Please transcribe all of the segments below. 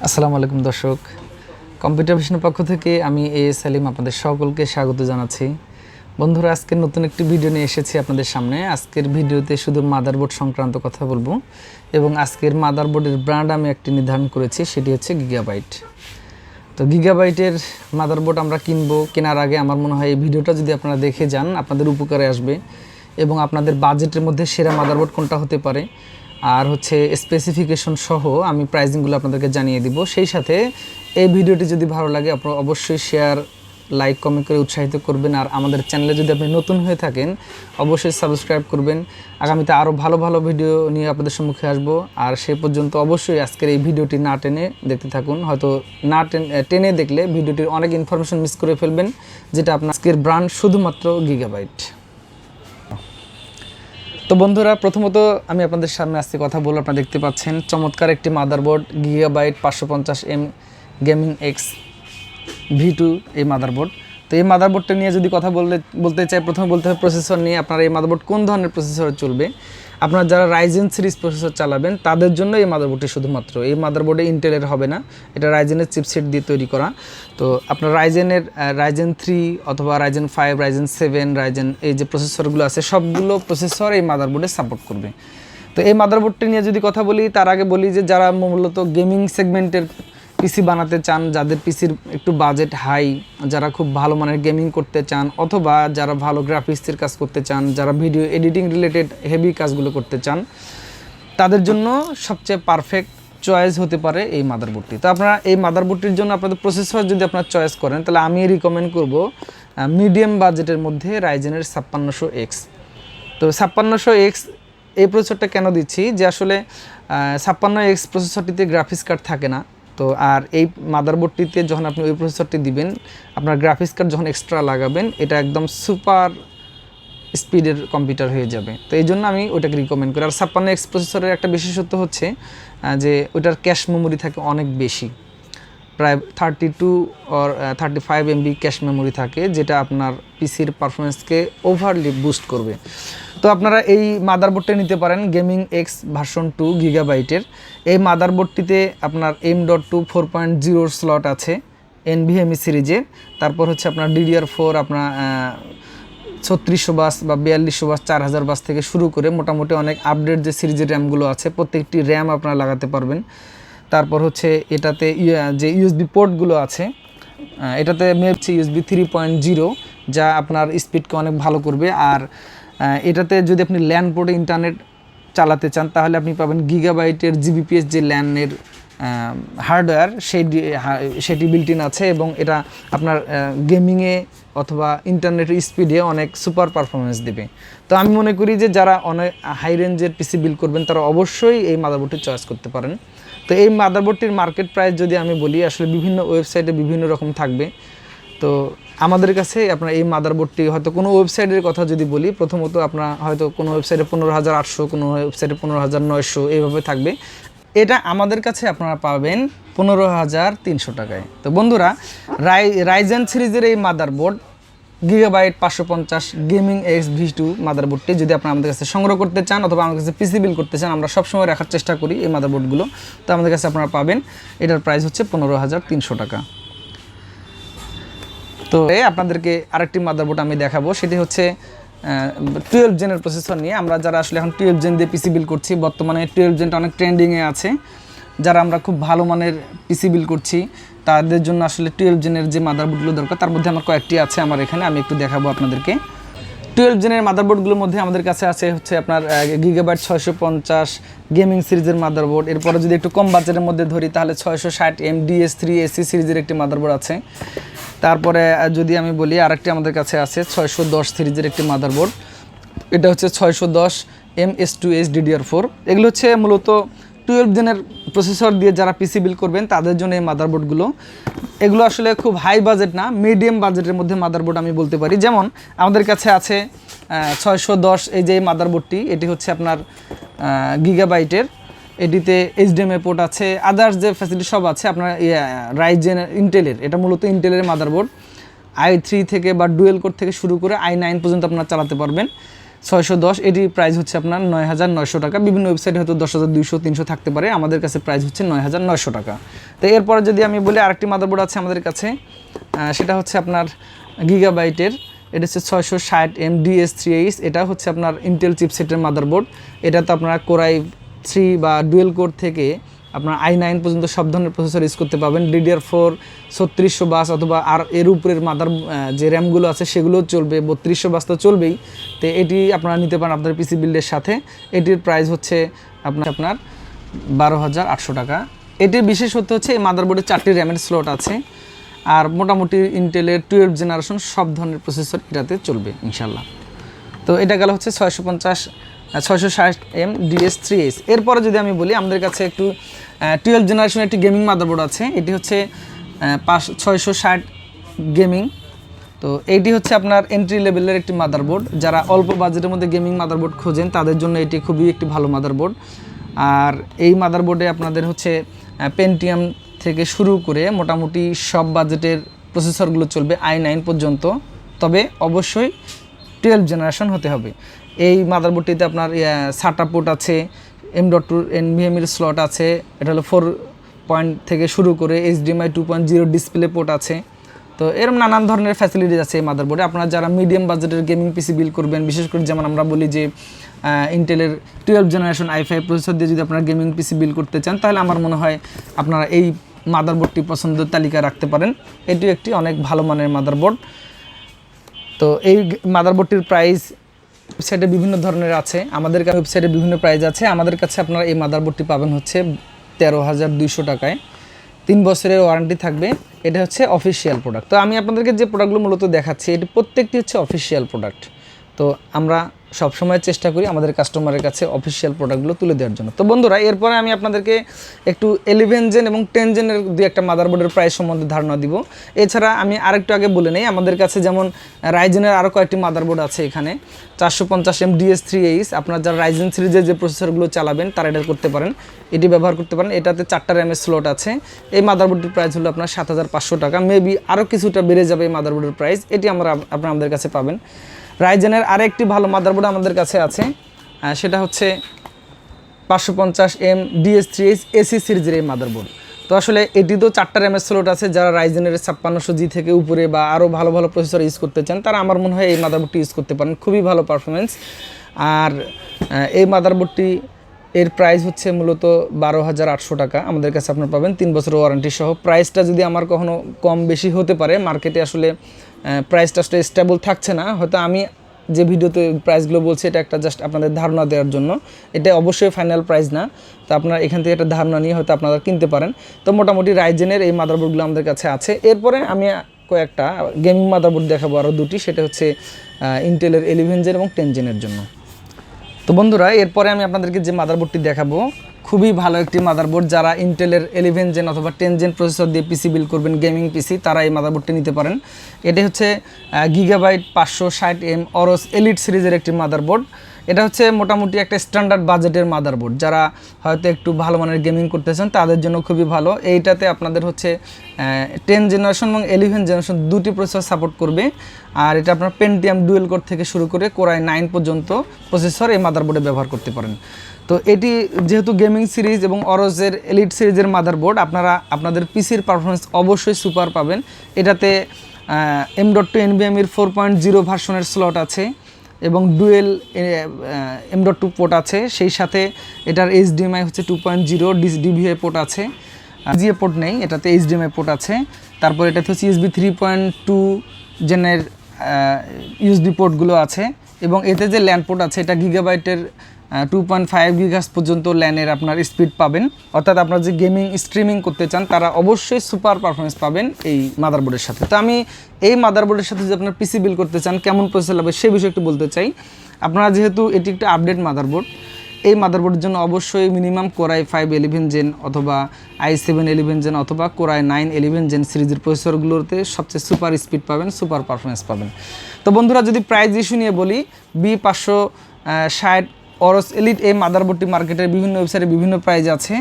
আসসালামু আলাইকুম দর্শক, কম্পিউটার ভিশনের পক্ষ থেকে আমি সালিম আপনাদের সকলকে স্বাগত জানাচ্ছি। বন্ধুরা, আজকে নতুন একটি ভিডিও নিয়ে এসেছি আপনাদের সামনে। আজকের ভিডিওতে শুধু মাদারবোর্ড সংক্রান্ত কথা বলবো এবং আজকের মাদারবোর্ডের ব্র্যান্ড আমি একটি নির্ধারণ করেছি, সেটি হচ্ছে গিগাবাইট। তো গিগাবাইটের মাদারবোর্ড আমরা কেনার আগে আমার মনে হয় এই ভিডিওটা যদি আপনারা দেখে যান আপনাদের উপকারে আসবে এবং আপনাদের বাজেটের মধ্যে সেরা মাদারবোর্ড কোনটা হতে পারে আর হচ্ছে স্পেসিফিকেশন সহ আমি প্রাইসিংগুলো আপনাদেরকে জানিয়ে দিব। সেই সাথে এই ভিডিওটি যদি ভালো লাগে আপনারা অবশ্যই শেয়ার, লাইক, কমেন্ট করে উৎসাহিত করবেন। আর আমাদের চ্যানেলে যদি আপনি নতুন হয়ে থাকেন অবশ্যই সাবস্ক্রাইব করবেন। আগামীতে আরও ভালো ভালো ভিডিও নিয়ে আপনাদের সম্মুখে আসব। আর সে পর্যন্ত অবশ্যই আজকের এই ভিডিওটি না টেনে দেখতে থাকুন। হয়তো না টেনে দেখলে ভিডিওটির অনেক ইনফরমেশন মিস করে ফেলবেন, যেটা আপনার আজকের ব্র্যান্ড শুধুমাত্র গিগাবাইট। তো বন্ধুরা, প্রথমত আমি আপনাদের সামনে আজকে কথা বলবো। আপনারা দেখতে পাচ্ছেন চমৎকার একটি motherboard, gigabyte 550M gaming x V2 এই মাদারবোর্ড। তো এই মাদারবোর্ডটা নিয়ে যদি কথা বলতে চাই, প্রথমে বলতে হবে প্রসেসর নিয়ে। আপনার এই মাদারবোর্ড কোন ধরনের প্রসেসরে চলবে? আপনারা যারা রাইজেন সিরিজ প্রসেসর চালাবেন তাদের জন্য এই মাদারবোর্ডটি শুধুমাত্র। এই মাদারবোর্ডে ইন্টেলের হবে না, এটা রাইজেনের চিপসেট দিয়ে তৈরি করা। তো আপনার রাইজেন 3 অথবা রাইজেন 5, রাইজেন 7, রাইজেন এই যে প্রসেসরগুলো আছে সবগুলো প্রসেসর এই মাদারবোর্ডে সাপোর্ট করবে। তো এই মাদারবোর্ডটি নিয়ে যদি কথা বলি, তার আগে বলি যে যারা মূলত গেমিং সেগমেন্টের পিসি বানাতে চান, যাদের পিসির একটু বাজেট হাই, যারা খুব ভালো মানের গেমিং করতে চান অথবা যারা ভালো গ্রাফিক্সের কাজ করতে চান, যারা ভিডিও এডিটিং রিলেটেড হেভি কাজগুলো করতে চান, তাদের জন্য সবচেয়ে পারফেক্ট চয়েস হতে পারে এই মাদারবোর্ডটি। তো আপনারা এই মাদারবোর্ডটির জন্য আপনাদের প্রসেসর যদি আপনারা চয়েস করেন তাহলে আমি রিকমেন্ড করব মিডিয়াম বাজেটের মধ্যে রাইজেনের 5600X। তো 5600X এই প্রসেসরটা কেন দিচ্ছি, যে আসলে 56X প্রসেসরটিতে গ্রাফিক্স কার্ড থাকে না। তো আর এই মাদারবোর্ডটিতে যখন আপনি ওই প্রসেসরটি দিবেন, আপনার গ্রাফিক্স কার্ড যখন এক্সট্রা লাগাবেন এটা একদম সুপার স্পিডের কম্পিউটার হয়ে যাবে। তো এই জন্য আমি ওইটাকে রিকমেন্ড করি। আর 56X প্রসেসরের একটা বিশেষত্ব হচ্ছে যে ওইটার ক্যাশ মেমোরি থাকে অনেক বেশি, প্রায় 32 or 35 MB ক্যাশ মেমোরি থাকে, যেটা আপনার পিসির পারফরমেন্সকে ওভারলি বুস্ট করবে। তো আপনারা এই মাদারবোর্ডটা নিতে পারেন গেমিং এক্স ভার্সন 2 গিগাবাইটের। এই মাদারবোর্ডটিতে আপনার M.2 4.0 স্লট আছে NVMe সিরিজে। তারপর হচ্ছে আপনার DDR4 আপনার 3600 বাস বা 4200 বাস, 4000 বাস থেকে শুরু করে মোটামুটি অনেক আপডেট যে সিরিজের র্যামগুলো আছে প্রত্যেকটি র্যাম আপনারা লাগাতে পারবেন। তারপর হচ্ছে এটাতে যে ইউএসবি পোর্টগুলো আছে, এটাতে হচ্ছে USB 3.0, যা আপনার স্পিডকে অনেক ভালো করবে। আর এটাতে যদি আপনি ল্যান পোর্টে ইন্টারনেট চালাতে চান তাহলে আপনি পাবেন গিগাবাইটের GBPS যে ল্যানের হার্ডওয়্যার সেটি বিল্ট ইন আছে এবং এটা আপনার গেমিংয়ে অথবা ইন্টারনেটের স্পিডে অনেক সুপার পারফরমেন্স দেবে। তো আমি মনে করি যে যারা অনেক হাই রেঞ্জের পিসি বিল্ড করবেন তারা অবশ্যই এই মাদারবোর্ডটি চয়েস করতে পারেন। তো এই মাদারবোর্ডটির মার্কেট প্রাইস যদি আমি বলি, আসলে বিভিন্ন ওয়েবসাইটে বিভিন্ন রকম থাকবে। তো আমাদের কাছে আপনার এই মাদারবোর্ডটি হয়তো কোনো ওয়েবসাইটের কথা যদি বলি, প্রথমত আপনার হয়তো কোনো ওয়েবসাইটে 15800, কোনো ওয়েবসাইটে 15900 এইভাবে থাকবে। এটা আমাদের কাছে আপনারা পাবেন 15300 টাকায়। তো বন্ধুরা, রাইজেন সিরিজের এই motherboard gigabyte 550 gaming x V2 মাদারবোর্ডটি যদি আপনারা আমাদের কাছে সংগ্রহ করতে চান অথবা আমাদের কাছে পিসি বিল করতে চান, আমরা সবসময় রাখার চেষ্টা করি এই মাদারবোর্ডগুলো। তো আমাদের কাছে আপনারা পাবেন, এটার প্রাইস হচ্ছে 15300 টাকা। তো আপনাদেরকে আরেকটি মাদারবোর্ড আমি দেখাবো, সেটি হচ্ছে 12 জেনের প্রসেসর নিয়ে। আমরা যারা আসলে এখন 12 জেন দিয়ে পিসি বিল করছি, বর্তমানে 12 জেনটা অনেক ট্রেন্ডিংয়ে আছে, যারা আমরা খুব ভালো মানের পিসি বিল করছি তাদের জন্য আসলে 12 জেনের যে মাদারবোর্ডগুলো দরকার, তার মধ্যে আমার কয়েকটি আছে আমার এখানে, আমি একটু দেখাবো আপনাদেরকে। 12 জেনের মাদারবোর্ডগুলোর মধ্যে আমাদের কাছে আছে হচ্ছে আপনার গিগাবাইট 650 গেমিং সিরিজের মাদারবোর্ড। এরপরে যদি একটু কম বাজেটের মধ্যে ধরি তাহলে 660M DS3 AC সিরিজের একটি মাদারবোর্ড আছে। তারপরে যদি আমি বলি আরেকটি আমাদের কাছে আছে 610 সিরিজের একটি মাদারবোর্ড, এটা হচ্ছে 610M S2H DDR4। এগুলো হচ্ছে মূলত 12 জেনের প্রসেসর দিয়ে যারা পিসি বিল করবেন তাদের জন্য এই মাদারবোর্ডগুলো। এগুলো আসলে খুব হাই বাজেট না, মিডিয়াম বাজেটের মধ্যে মাদারবোর্ড আমি বলতে পারি। যেমন আমাদের কাছে আছে 610 এই যে মাদারবোর্ডটি, এটি হচ্ছে আপনার গিগাবাইটের। এটিতে HDMI পোর্ট আছে, আদার্স যে ফ্যাসিলিটি সব আছে। আপনার রাইজেন ইন্টেলের, এটা মূলত ইন্টেলের মাদারবোর্ড। i3 থেকে বা ডুয়েল কোর থেকে শুরু করে i9 পর্যন্ত আপনারা চালাতে পারবেন। 610, এটির প্রাইস হচ্ছে আপনার 9,900 টাকা। বিভিন্ন ওয়েবসাইটে হয়তো 10,200 300 থাকতে পারে, আমাদের কাছে প্রাইস হচ্ছে 9,900 টাকা। তো এরপরে যদি আমি বলি আরেকটি মাদারবোর্ড আছে আমাদের কাছে, সেটা হচ্ছে আপনার গিগাবাইটের, এটা হচ্ছে 660M DS3H। এটা হচ্ছে আপনার ইন্টেল চিপসেটের মাদারবোর্ড। এটা তো আপনার কোরাই 3 বা ডুয়েল কোর থেকে আপনার i9 পর্যন্ত সব ধরনের প্রসেসর ইউজ করতে পাবেন। DDR4 3600 বাস অথবা আর এর উপরের যে র্যামগুলো আছে সেগুলোও চলবে, 3200 বাস তো চলবেই। তো এটি আপনারা নিতে পারেন আপনাদের পিসি বিল্ডের সাথে। এটির প্রাইস হচ্ছে আপনার 12,800 টাকা। এটির বিশেষত্ব হচ্ছে এই মাদারবোর্ডে 4টি র্যামের স্লট আছে, আর মোটামুটি ইন্টেলের 12 জেনারেশন সব ধরনের প্রসেসর এটাতে চলবে ইনশাল্লাহ। তো এটা গেল হচ্ছে 660M DS3H। এরপরে যদি আমি বলি আমাদের কাছে একটু 12 জেনারেশনের একটি গেমিং মাদারবোর্ড আছে, এটি হচ্ছে 660 গেমিং। তো এইটি হচ্ছে আপনার এন্ট্রি লেভেলের একটি মাদারবোর্ড। যারা অল্প বাজেটের মধ্যে গেমিং মাদারবোর্ড খোঁজেন তাদের জন্য এটি খুবই একটি ভালো মাদারবোর্ড। আর এই মাদারবোর্ডে আপনাদের হচ্ছে পেন্টিয়াম থেকে শুরু করে মোটামুটি সব বাজেটের প্রসেসরগুলো চলবে i9 পর্যন্ত, তবে অবশ্যই 12 জেনারেশন হতে হবে। এই মাদারবোর্ডটিতে আপনার SATA পোর্ট আছে, M.2 NVMe এর স্লট আছে, এটা হলো 4 পয়েন্ট থেকে শুরু করে HDMI 2.0 ডিসপ্লে পোর্ট আছে। তো এরকম নানান ধরনের ফ্যাসিলিটিস আছে এই মাদারবোর্ডে। আপনারা যারা মিডিয়াম বাজেটের গেমিং পিসি বিল্ড করবেন, বিশেষ করে যেমন আমরা বলি যে ইন্টেলের 12 জেনারেশন i5 প্রসেসর দিয়ে যদি আপনারা গেমিং পিসি বিল্ড করতে চান, তাহলে আমার মনে হয় আপনারা এই মাদারবোর্ডটি পছন্দের তালিকায় রাখতে পারেন। এটি একটি অনেক ভালো মানের মাদারবোর্ড। তো এই মাদারবোর্ডটির প্রাইস ওয়েবসাইটে বিভিন্ন ধরনের আছে, আমাদের ওয়েবসাইটে বিভিন্ন প্রাইস আছে। আমাদের কাছে আপনারা এই মাদারবোর্ডটি পাবেন হচ্ছে 13,200 টাকায়, 3 বছরের ওয়ারেন্টি থাকবে। এটা হচ্ছে অফিসিয়াল প্রোডাক্ট। তো আমি আপনাদেরকে যে প্রোডাক্টগুলো মূলত দেখাচ্ছি এটি প্রত্যেকটি হচ্ছে অফিসিয়াল প্রোডাক্ট। তো আমরা সবসময় চেষ্টা করি আমাদের কাস্টমারের কাছে অফিসিয়াল প্রোডাক্টগুলো তুলে দেওয়ার জন্য। তো বন্ধুরা, এরপরে আমি আপনাদেরকে একটু 11 জেন এবং 10 জেনের দুই একটা মাদারবোর্ডের প্রাইস সম্বন্ধে ধারণা দিব। এছাড়া আমি আরেকটু আগে বলে নেই, আমাদের কাছে যেমন রাইজেনের আরও কয়েকটি মাদারবোর্ড আছে এখানে। 450M DS3H, আপনারা যারা রাইজেন সিরিজের যে প্রসেসরগুলো চালাবেন তারা এটা করতে পারেন, এটি ব্যবহার করতে পারেন। এটাতে 4টা র্যামের স্লট আছে। এই মাদারবোর্ডটির প্রাইস হলো আপনার 7,500 টাকা। মেবি আরও কিছুটা বেড়ে যাবে এই মাদারবোর্ডের প্রাইস, এটি আপনারা আমাদের কাছে পাবেন। রাইজেনের আরেকটি ভালো মাদারবোর্ড আমাদের কাছে আছে, সেটা হচ্ছে 550M DS3H AC সিরিজের এই মাদারবোর্ড। তো আসলে এটি তো 4টা র্যামের স্লট আছে। যারা রাইজেনের 5600G থেকে উপরে বা আরও ভালো ভালো প্রসেসর ইউজ করতে চান তারা আমার মনে হয় এই মাদারবোর্ডটি ইউজ করতে পারেন, খুবই ভালো পারফরমেন্স। আর এই মাদারবোর্ডটি এর প্রাইস হচ্ছে মূলত 12,800 টাকা। আমাদের কাছে আপনারা পাবেন 3 বছরের ওয়ারেন্টি সহ। প্রাইসটা যদি আমার কখনো কম বেশি হতে পারে, মার্কেটে আসলে প্রাইসটা আসলে স্টেবল থাকছে না। হয়তো আমি যে ভিডিওতে প্রাইসগুলো বলছি এটা একটা জাস্ট আপনাদের ধারণা দেওয়ার জন্য, এটা অবশ্যই ফাইনাল প্রাইস না। তো আপনারা এখান থেকে একটা ধারণা নিয়ে হয়তো আপনারা কিনতে পারেন। তো মোটামুটি রাইজেনের এই মাদারবোর্ডগুলো আমাদের কাছে আছে। এরপরে আমি কয়েকটা গেমিং মাদারবোর্ড দেখাবো আরও দুটি, সেটা হচ্ছে ইন্টেলের 11 জেন এবং 10 জেনের জন্য। তো বন্ধুরা, এরপরে আমি আপনাদেরকে যে মাদারবোর্ডটি দেখাবো খুবই ভালো একটি মাদারবোর্ড। যারা ইন্টেলের 11 জেন অথবা 10 জেন প্রসেসর দিয়ে পিসি বিল্ড করবেন, গেমিং পিসি, তারা এই মাদারবোর্ডটি নিতে পারেন। এটি হচ্ছে Gigabyte 560M Aorus এলইড সিরিজের একটি মাদারবোর্ড। এটা হচ্ছে মোটামুটি একটা স্ট্যান্ডার্ড বাজেটের মাদারবোর্ড। যারা হয়তো একটু ভালো মানের গেমিং করতেছেন তাদের জন্য খুবই ভালো। এইটাতে আপনাদের হচ্ছে 10 জেনারেশন এবং 11 জেনারেশন দুটি প্রসেসর সাপোর্ট করবে। আর এটা আপনার পেন্টিয়াম ডুয়েল কোর থেকে শুরু করে কোরাই 9 পর্যন্ত প্রসেসর এই মাদারবোর্ডে ব্যবহার করতে পারেন। তো এটি যেহেতু গেমিং সিরিজ এবং অরসের এলিট সিরিজের মাদারবোর্ড, আপনারা আপনাদের পিসির পারফরমেন্স অবশ্যই সুপার পাবেন। এটাতে M.2 NVMe 4.0 ভার্সনের স্লট আছে এবং ডুয়েল M.2 পোর্ট আছে। সেই সাথে এটার HDMI হচ্ছে 2.0 DVI পোর্ট আছে, জিএ পোর্ট নেই, এটাতে HDMI পোর্ট আছে। তারপর এটাতে হচ্ছে USB 3.2 জেনের USB পোর্টগুলো আছে এবং এতে যে ল্যান্ড পোর্ট আছে এটা গিগাবাইটের 2.5 GHz পর্যন্ত ল্যানের আপনার স্পিড পাবেন। অর্থাৎ আপনারা যে গেমিং স্ট্রিমিং করতে চান তারা অবশ্যই সুপার পারফরমেন্স পাবেন এই মাদারবোর্ডের সাথে। তো আমি এই মাদারবোর্ডের সাথে যদি আপনার পিসি বিল্ড করতে চান কেমন প্রসেসর লাগবে সে বিষয়ে একটু বলতে চাই। আপনারা যেহেতু এটি একটা আপডেট মাদারবোর্ড, এই মাদারবোর্ডের জন্য অবশ্যই মিনিমাম কোরাই 5 11 জেন অথবা i7 11 জেন অথবা কোরাই 9 11 জেন সিরিজের প্রসেসরগুলোতে সবচেয়ে সুপার স্পিড পাবেন, সুপার পারফরমেন্স পাবেন। তো বন্ধুরা, যদি প্রাইস ইস্যু নিয়ে বলি, B560 Aorus এলিট এই মাদারবোর্ডটি মার্কেটের বিভিন্ন ওয়েবসাইটে বিভিন্ন প্রাইস আছে।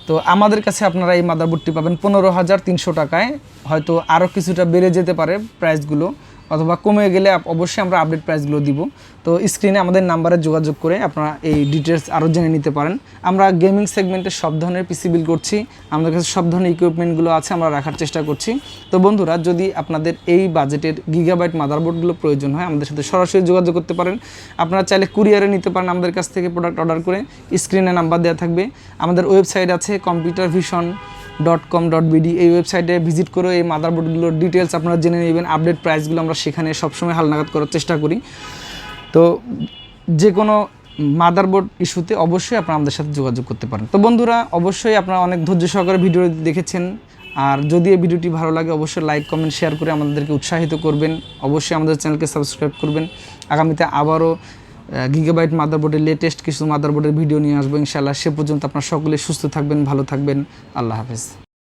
তো আমাদের কাছে আপনারা এই মাদারবোর্ডটি পাবেন 15,300 টাকায়। হয়তো আরও কিছুটা বেড়ে যেতে পারে প্রাইসগুলো, অথবা কমে গেলে অবশ্যই আমরা আপডেট প্রাইসগুলো দিব। তো স্ক্রিনে আমাদের নাম্বারে যোগাযোগ করে আপনারা এই ডিটেলস আরও জেনে নিতে পারেন। আমরা গেমিং সেগমেন্টে সব ধরনের পিসি বিল করছি, আমাদের কাছে সব ধরনের ইকুইপমেন্টগুলো আছে, আমরা রাখার চেষ্টা করছি। তো বন্ধুরা, যদি আপনাদের এই বাজেটের গিগাবাইট মাদারবোর্ডগুলো প্রয়োজন হয় আমাদের সাথে সরাসরি যোগাযোগ করতে পারেন। আপনারা চাইলে কুরিয়ারে নিতে পারেন আমাদের কাছ থেকে প্রোডাক্ট অর্ডার করে, স্ক্রিনে নাম্বার দেওয়া থাকবে। আমাদের ওয়েবসাইট আছে computervision.com.bd, এই ওয়েবসাইটে ভিজিট করে এই মাদারবোর্ডগুলোর ডিটেলস আপনারা জেনে নেবেন। আপডেট প্রাইসগুলো আমরা সেখানে সবসময় হালনাগাদ করার চেষ্টা করি। তো যে কোনো মাদারবোর্ড ইস্যুতে অবশ্যই আপনারা আমাদের সাথে যোগাযোগ করতে পারেন। তো বন্ধুরা, অবশ্যই আপনারা অনেক ধৈর্য সহকারে ভিডিও দেখেছেন, আর যদি এই ভিডিওটি ভালো লাগে অবশ্যই লাইক কমেন্ট শেয়ার করে আমাদেরকে উৎসাহিত করবেন। অবশ্যই আমাদের চ্যানেলকে সাবস্ক্রাইব করবেন। আগামীতে আবারও গিগাবাইট মাদারবোর্ডের লেটেস্ট কিছু মাদারবোর্ডের ভিডিও নিয়ে আসবো ইনশাআল্লাহ। সে পর্যন্ত আপনারা সকলে সুস্থ থাকবেন, ভালো থাকবেন। আল্লাহ হাফেজ।